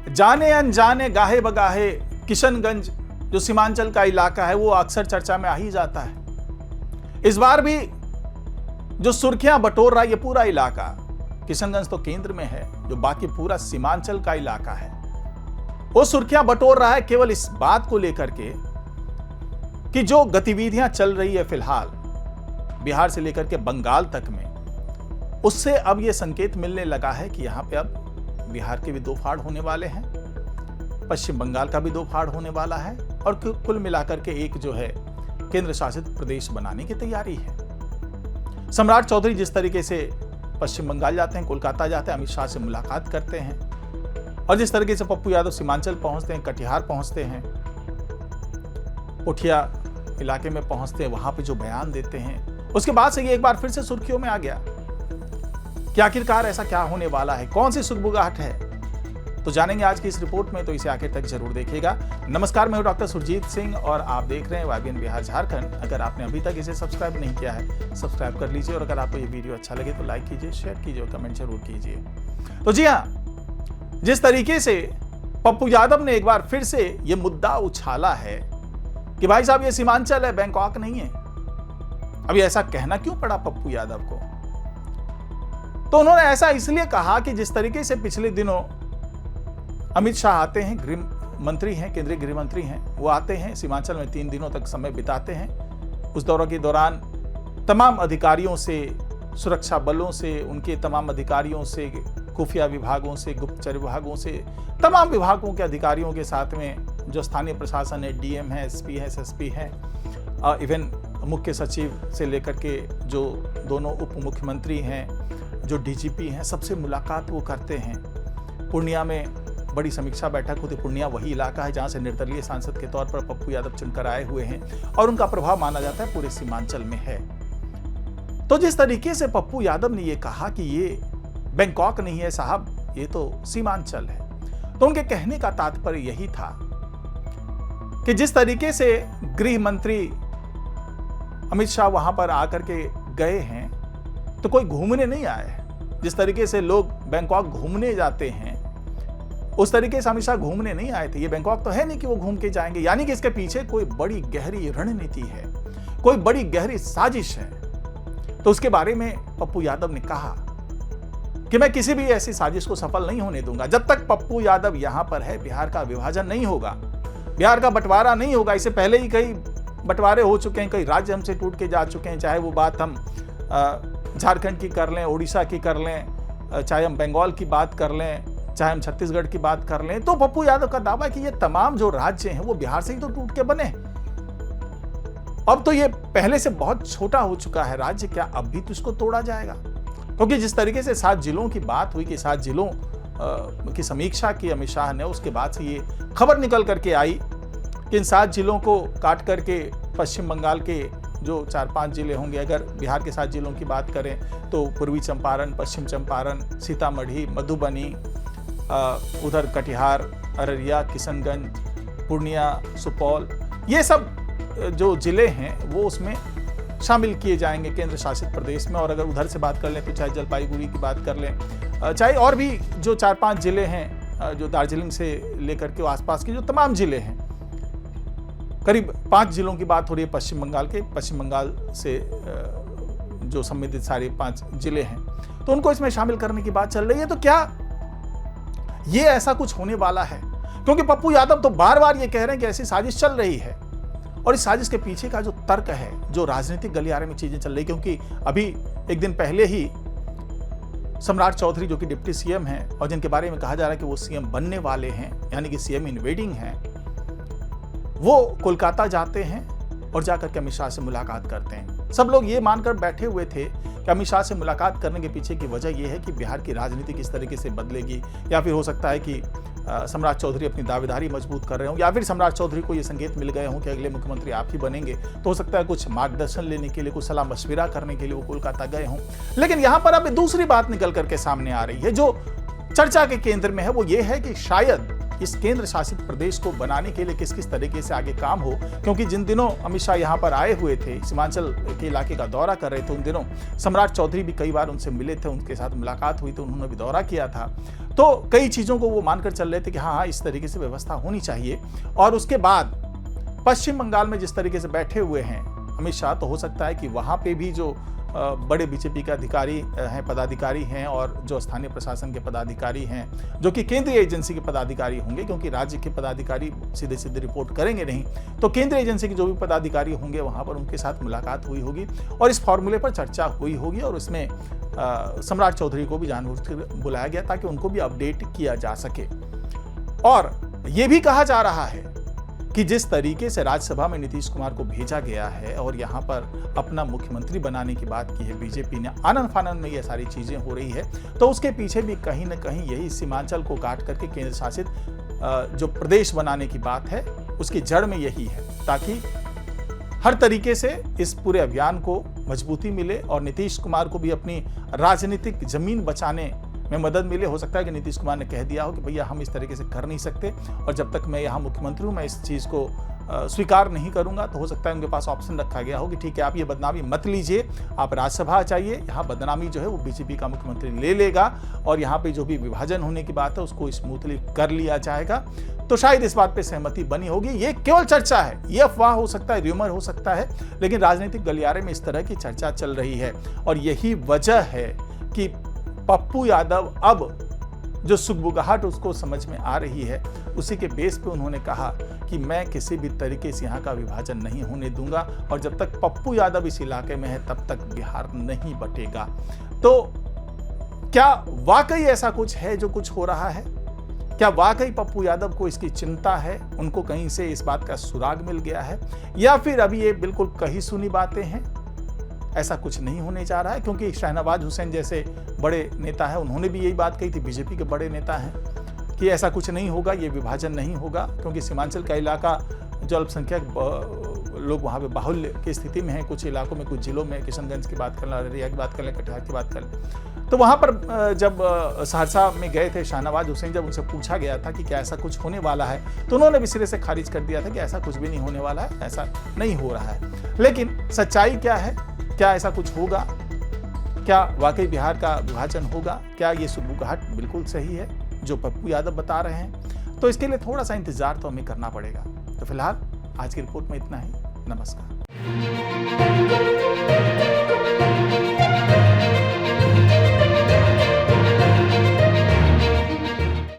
जाने अनजाने गाहे बगाहे किशनगंज जो सीमांचल का इलाका है वो अक्सर चर्चा में आ ही जाता है। इस बार भी जो सुर्खियां बटोर रहा है ये पूरा इलाका, किशनगंज तो केंद्र में है, जो बाकी पूरा सीमांचल का इलाका है वो सुर्खियां बटोर रहा है केवल इस बात को लेकर के कि जो गतिविधियां चल रही है फिलहाल बिहार से लेकर के बंगाल तक में, उससे अब यह संकेत मिलने लगा है कि यहां पे अब बिहार के भी दो फाड़ होने वाले हैं, पश्चिम बंगाल का भी दो फाड़ होने वाला है और कुल मिलाकर के एक जो है केंद्र शासित प्रदेश बनाने की तैयारी है। सम्राट चौधरी जिस तरीके से पश्चिम बंगाल जाते हैं, कोलकाता जाते हैं, अमित शाह से मुलाकात करते हैं और जिस तरीके से पप्पू यादव सीमांचल पहुंचते हैं, कटिहार पहुंचते हैं, पुठिया इलाके में पहुंचते हैं, वहां पे जो बयान देते हैं, उसके बाद से ये एक बार फिर से सुर्खियों में आ गया कि आखिरकार ऐसा क्या होने वाला है, कौन सी सुगबुगाहट है। तो जानेंगे आज की इस रिपोर्ट में, तो इसे आखिर तक जरूर देखिएगा। नमस्कार, मैं हूं डॉक्टर सुरजीत सिंह और आप देख रहे हैं वाईबीएन बिहार झारखंड। अगर आपने अभी तक इसे सब्सक्राइब नहीं किया है, सब्सक्राइब कर लीजिए और अगर आपको ये वीडियो अच्छा लगे तो लाइक कीजिए, शेयर कीजिए और कमेंट जरूर कीजिए। तो जी हाँ, जिस तरीके से पप्पू यादव ने एक बार फिर से ये मुद्दा उछाला है कि भाई साहब ये सीमांचल है, बैंकॉक नहीं है। अभी ऐसा कहना क्यों पड़ा पप्पू यादव को? तो उन्होंने ऐसा इसलिए कहा कि जिस तरीके से पिछले दिनों अमित शाह आते हैं, गृह मंत्री हैं, केंद्रीय गृह मंत्री हैं, वो आते हैं सीमांचल में 3 दिनों तक समय बिताते हैं। उस दौरे के दौरान तमाम अधिकारियों से, सुरक्षा बलों से, उनके तमाम अधिकारियों से, खुफिया विभागों से, गुप्तचर विभागों से, तमाम विभागों के अधिकारियों के साथ में जो स्थानीय प्रशासन है, डीएम है, एसपी है, एसएसपी है, इवन मुख्य सचिव से लेकर के जो दोनों उप मुख्यमंत्री हैं, जो डीजीपी हैं, सबसे मुलाकात वो करते हैं। पूर्णिया में बड़ी समीक्षा बैठक होती। पूर्णिया वही इलाका है जहां से निर्दलीय सांसद के तौर पर पप्पू यादव चुनकर आए हुए हैं और उनका प्रभाव माना जाता है पूरे सीमांचल में है। तो जिस तरीके से पप्पू यादव ने ये कहा कि ये बैंकॉक नहीं है साहब, ये तो सीमांचल है, तो उनके कहने का तात्पर्य यही था कि जिस तरीके से गृह मंत्री अमित शाह वहां पर आकर के गए हैं तो कोई घूमने नहीं आए हैं। जिस तरीके से लोग बैंकॉक घूमने जाते हैं उस तरीके से अमित शाह घूमने नहीं आए थे। ये बैंकॉक तो है नहीं कि वो घूम के जाएंगे, यानी कि इसके पीछे कोई बड़ी गहरी रणनीति है, कोई बड़ी गहरी साजिश है। तो उसके बारे में पप्पू यादव ने कहा कि मैं किसी भी ऐसी साजिश को सफल नहीं होने दूंगा। जब तक पप्पू यादव यहां पर है, बिहार का विभाजन नहीं होगा, बिहार का बंटवारा नहीं होगा। इससे पहले ही कई बंटवारे हो चुके हैं, कई राज्य हमसे टूट के जा चुके हैं, चाहे वो बात हम झारखंड की कर लें, उड़ीसा की कर लें, चाहे हम बंगाल की बात कर लें, चाहे हम छत्तीसगढ़ की बात कर लें। तो पप्पू यादव का दावा है कि ये तमाम जो राज्य हैं वो बिहार से ही तो टूट के बने। अब तो ये पहले से बहुत छोटा हो चुका है राज्य, क्या अब भी तो इसको तोड़ा जाएगा? क्योंकि जिस तरीके से 7 जिलों की बात हुई कि 7 जिलों की समीक्षा की अमित शाह ने, उसके बाद से ये खबर निकल करके आई कि इन 7 जिलों को काट करके पश्चिम बंगाल के जो 4-5 जिले होंगे, अगर बिहार के 7 जिलों की बात करें तो पूर्वी चंपारण, पश्चिम चंपारण, सीतामढ़ी, मधुबनी, उधर कटिहार, अररिया, किशनगंज, पूर्णिया, सुपौल, ये सब जो जिले हैं वो उसमें शामिल किए जाएंगे केंद्र शासित प्रदेश में। और अगर उधर से बात कर लें तो चाहे जलपाईगुड़ी की बात कर लें, चाहे और भी जो 4-5 जिले हैं, जो दार्जिलिंग से लेकर के आसपास के जो तमाम जिले हैं, करीब 5 जिलों की बात हो रही है पश्चिम बंगाल के, पश्चिम बंगाल से जो संबंधित सारे 5 जिले हैं, तो उनको इसमें शामिल करने की बात चल रही है। तो क्या ये ऐसा कुछ होने वाला है? क्योंकि पप्पू यादव तो बार बार ये कह रहे हैं कि ऐसी साजिश चल रही है और इस साजिश के पीछे का जो तर्क है, जो राजनीतिक गलियारे में चीजें चल रही, क्योंकि अभी एक दिन पहले ही सम्राट चौधरी जो कि डिप्टी सीएम हैं और जिनके बारे में कहा जा रहा है कि वो सीएम बनने वाले हैं, यानी कि सीएम इन वेटिंग हैं, वो कोलकाता जाते हैं और जाकर के अमित शाह से मुलाकात करते हैं। सब लोग ये मानकर बैठे हुए थे कि अमित शाह से मुलाकात करने के पीछे की वजह यह है कि बिहार की राजनीति किस तरीके से बदलेगी, या फिर हो सकता है कि सम्राट चौधरी अपनी दावेदारी मजबूत कर रहे हों, या फिर सम्राट चौधरी को ये संकेत मिल गए हों कि अगले मुख्यमंत्री आप ही बनेंगे। तो हो सकता है कुछ मार्गदर्शन लेने के लिए, कुछ सलाह मशविरा करने के लिए वो कोलकाता गए हों। लेकिन यहां पर अब दूसरी बात निकल करके सामने आ रही है जो चर्चा के केंद्र में है, वो ये है कि शायद इस केंद्र शासित प्रदेश को बनाने के लिए किस किस तरीके से आगे काम हो, क्योंकि जिन दिनों अमित शाह यहाँ पर आए हुए थे, सीमांचल के इलाके का दौरा कर रहे थे, उन दिनों सम्राट चौधरी भी कई बार उनसे मिले थे, उनके साथ मुलाकात हुई, तो उन्होंने भी दौरा किया था। तो कई चीज़ों को वो मानकर चल रहे थे कि हाँ, इस तरीके से व्यवस्था होनी चाहिए। और उसके बाद पश्चिम बंगाल में जिस तरीके से बैठे हुए हैं अमित शाह, तो हो सकता है कि वहाँ पे भी जो बड़े बीजेपी के अधिकारी हैं, पदाधिकारी हैं, और जो स्थानीय प्रशासन के पदाधिकारी हैं, जो कि केंद्रीय एजेंसी के पदाधिकारी होंगे, क्योंकि राज्य के पदाधिकारी सीधे सीधे रिपोर्ट करेंगे नहीं, तो केंद्रीय एजेंसी के जो भी पदाधिकारी होंगे वहाँ पर उनके साथ मुलाकात हुई होगी और इस फॉर्मूले पर चर्चा हुई होगी। और उसमें सम्राट चौधरी को भी जानबूझकर बुलाया गया ताकि उनको भी अपडेट किया जा सके। और ये भी कहा जा रहा है कि जिस तरीके से राज्यसभा में नीतीश कुमार को भेजा गया है और यहाँ पर अपना मुख्यमंत्री बनाने की बात की है बीजेपी ने, आनन फानन में ये सारी चीजें हो रही है, तो उसके पीछे भी कहीं ना कहीं यही सीमांचल को काट करके केंद्र शासित जो प्रदेश बनाने की बात है, उसकी जड़ में यही है, ताकि हर तरीके से इस पूरे अभियान को मजबूती मिले और नीतीश कुमार को भी अपनी राजनीतिक जमीन बचाने में मदद मिले। हो सकता है कि नीतीश कुमार ने कह दिया हो कि भैया हम इस तरीके से कर नहीं सकते और जब तक मैं यहाँ मुख्यमंत्री हूँ मैं इस चीज़ को स्वीकार नहीं करूंगा, तो हो सकता है उनके पास ऑप्शन रखा गया हो कि ठीक है, आप ये बदनामी मत लीजिए, आप राज्यसभा आ जाइए, यहाँ बदनामी जो है वो बीजेपी का मुख्यमंत्री ले लेगा और यहाँ पे जो भी विभाजन होने की बात है उसको स्मूथली कर लिया जाएगा। तो शायद इस बात पे सहमति बनी होगी। ये केवल चर्चा है, ये अफवाह हो सकता है, र्यूमर हो सकता है, लेकिन राजनीतिक गलियारे में इस तरह की चर्चा चल रही है और यही वजह है कि पप्पू यादव अब जो सुगबुगाहट उसको समझ में आ रही है, उसी के बेस पे उन्होंने कहा कि मैं किसी भी तरीके से यहाँ का विभाजन नहीं होने दूंगा और जब तक पप्पू यादव इस इलाके में है तब तक बिहार नहीं बटेगा। तो क्या वाकई ऐसा कुछ है जो कुछ हो रहा है? क्या वाकई पप्पू यादव को इसकी चिंता है, उनको कहीं से इस बात का सुराग मिल गया है, या फिर अभी ये बिल्कुल कही सुनी बातें हैं? ऐसा कुछ नहीं होने जा रहा है, क्योंकि शाहनवाज हुसैन जैसे बड़े नेता हैं, उन्होंने भी यही बात कही थी, बीजेपी के बड़े नेता हैं, कि ऐसा कुछ नहीं होगा, ये विभाजन नहीं होगा, क्योंकि सीमांचल का इलाका जो अल्पसंख्यक लोग वहाँ पे बाहुल्य की स्थिति में हैं, कुछ इलाकों में, कुछ जिलों में, किशनगंज की बात कर लें, अररिया की बात कर लें, कटिहार की बात कर लें, तो वहाँ पर जब सहरसा में गए थे शाहनवाज हुसैन, जब उनसे पूछा गया था कि क्या ऐसा कुछ होने वाला है, तो उन्होंने भी सिरे से खारिज कर दिया था कि ऐसा कुछ भी नहीं होने वाला है, ऐसा नहीं हो रहा है। लेकिन सच्चाई क्या है? क्या ऐसा कुछ होगा? क्या वाकई बिहार का विभाजन होगा? क्या ये सुगबुगाहट बिल्कुल सही है जो पप्पू यादव बता रहे हैं? तो इसके लिए थोड़ा सा इंतजार तो हमें करना पड़ेगा। तो फिलहाल आज की रिपोर्ट में इतना ही। नमस्कार।